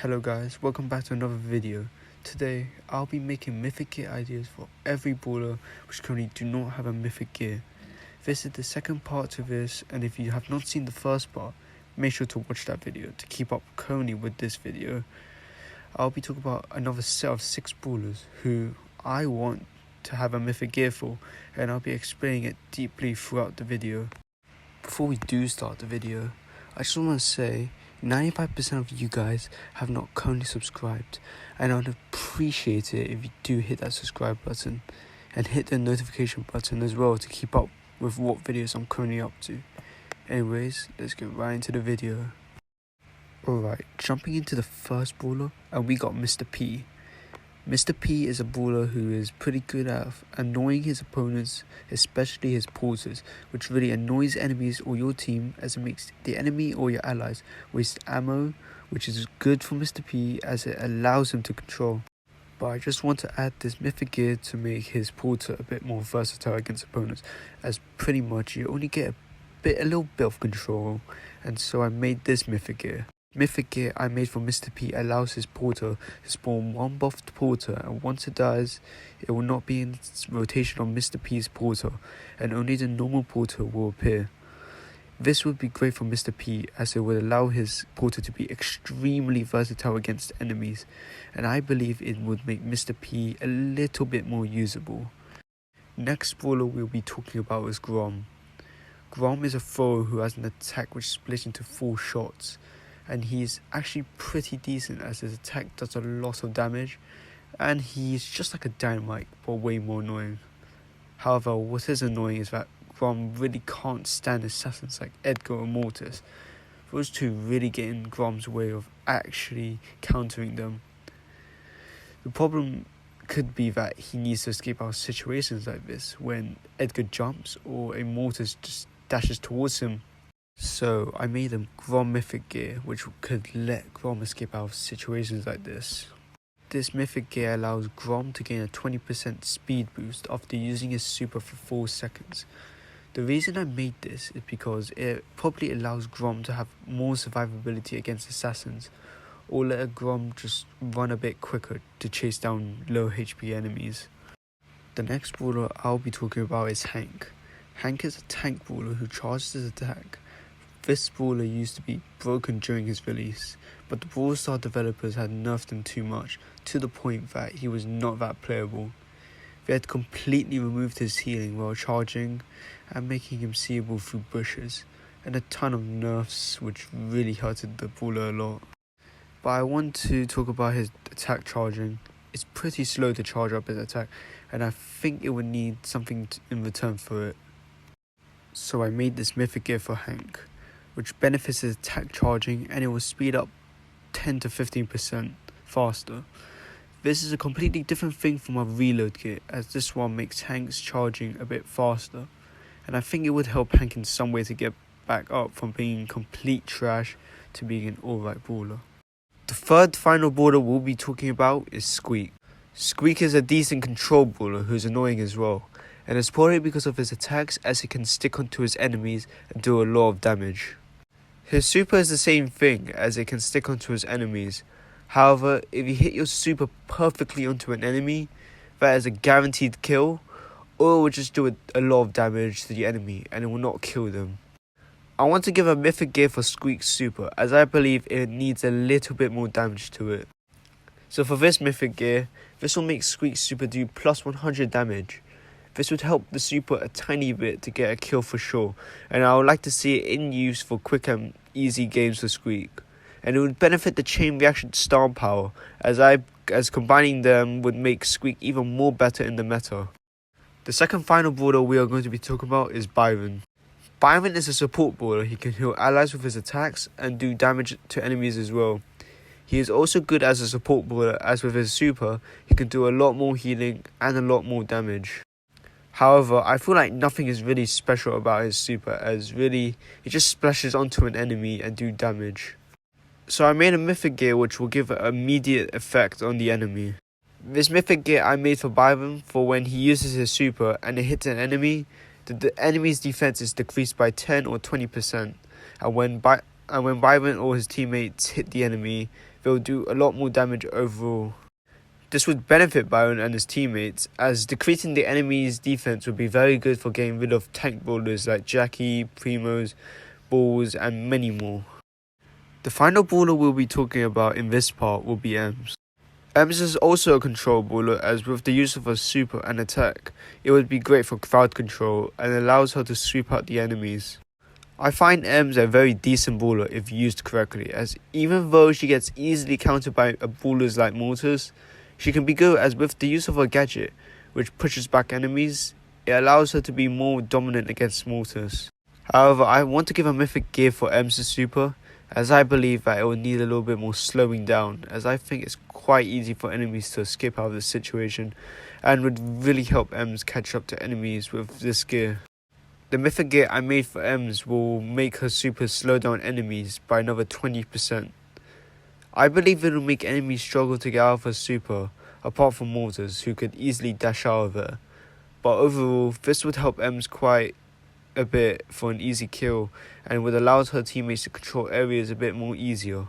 Hello guys, welcome back to another video. Today, I'll be making mythic gear ideas for every brawler which currently do not have a mythic gear. This is the second part to this, and if you have not seen the first part, make sure to watch that video to keep up currently with this video. I'll be talking about another set of 6 brawlers who I want to have a mythic gear for, and I'll be explaining it deeply throughout the video. Before we do start the video, I just want to say 95% of you guys have not currently subscribed, and I would appreciate it if you do hit that subscribe button and hit the notification button as well to keep up with what videos I'm currently up to. Anyways, let's get right into the video. Alright, jumping into the first brawler, and we got Mr. P. Mr. P is a brawler who is pretty good at annoying his opponents, especially his porters, which really annoys enemies or your team as it makes the enemy or your allies waste ammo, which is good for Mr. P as it allows him to control. But I just want to add this mythic gear to make his porter a bit more versatile against opponents, as pretty much you only get a little bit of control, and so I made this mythic gear. Mythic gear I made for Mr. P allows his porter to spawn one buffed porter, and once it dies, it will not be in rotation on Mr. P's porter, and only the normal porter will appear. This would be great for Mr. P as it would allow his porter to be extremely versatile against enemies, and I believe it would make Mr. P a little bit more usable. Next brawler we'll be talking about is Grom. Grom is a thrower who has an attack which splits into 4 shots. And he's actually pretty decent as his attack does a lot of damage, and he's just like a dynamite but way more annoying. However, what is annoying is that Grom really can't stand assassins like Edgar or Mortis. Those two really get in Grom's way of actually countering them. The problem could be that he needs to escape out of situations like this when Edgar jumps or a Mortis just dashes towards him. So I made a Grom mythic gear which could let Grom escape out of situations like this. This mythic gear allows Grom to gain a 20% speed boost after using his super for 4 seconds. The reason I made this is because it probably allows Grom to have more survivability against assassins, or let a Grom just run a bit quicker to chase down low HP enemies. The next brawler I'll be talking about is Hank. Hank is a tank brawler who charges his attack. This brawler used to be broken during his release, but the Brawl Star developers had nerfed him too much, to the point that he was not that playable. They had completely removed his healing while charging and making him seeable through bushes, and a ton of nerfs which really hurted the brawler a lot. But I want to talk about his attack charging. It's pretty slow to charge up his attack, and I think it would need something in return for it. So I made this mythic gear for Hank, which benefits his attack charging, and it will speed up 10 to 15% faster. This is a completely different thing from a reload kit, as this one makes Hank's charging a bit faster, and I think it would help Hank in some way to get back up from being complete trash to being an alright brawler. The third final brawler we'll be talking about is Squeak. Squeak is a decent control brawler who's annoying as well, and it's probably because of his attacks, as he can stick onto his enemies and do a lot of damage. His super is the same thing, as it can stick onto his enemies. However, if you hit your super perfectly onto an enemy, that is a guaranteed kill, or it will just do a lot of damage to the enemy and it will not kill them. I want to give a mythic gear for Squeak's super, as I believe it needs a little bit more damage to it. So for this mythic gear, this will make Squeak's super do plus 100 damage. This would help the super a tiny bit to get a kill for sure, and I would like to see it in use for quick and easy games for Squeak. And it would benefit the chain reaction star power, as combining them would make Squeak even more better in the meta. The second final brawler we are going to be talking about is Byron. Byron is a support brawler. He can heal allies with his attacks and do damage to enemies as well. He is also good as a support brawler, as with his super, he can do a lot more healing and a lot more damage. However, I feel like nothing is really special about his super, as really, he just splashes onto an enemy and do damage. So I made a mythic gear which will give an immediate effect on the enemy. This mythic gear I made for Byron for when he uses his super and it hits an enemy, the enemy's defense is decreased by 10 or 20%. And and when Byron or his teammates hit the enemy, they'll do a lot more damage overall. This would benefit Byron and his teammates, as decreasing the enemy's defense would be very good for getting rid of tank brawlers like Jackie, Primos, Balls, and many more. The final brawler we'll be talking about in this part will be Ems. Ems is also a control brawler, as with the use of her super and attack, it would be great for crowd control and allows her to sweep out the enemies. I find Ems a very decent brawler if used correctly, as even though she gets easily countered by brawlers like Mortars, she can be good, as with the use of her gadget, which pushes back enemies, it allows her to be more dominant against Mortars. However, I want to give a mythic gear for Ems' super, as I believe that it will need a little bit more slowing down, as I think it's quite easy for enemies to escape out of this situation, and would really help Ems catch up to enemies with this gear. The mythic gear I made for Ems will make her super slow down enemies by another 20%. I believe it will make enemies struggle to get out of her super, apart from Mortars, who could easily dash out of her. But overall, this would help Ems quite a bit for an easy kill, and would allow her teammates to control areas a bit more easier.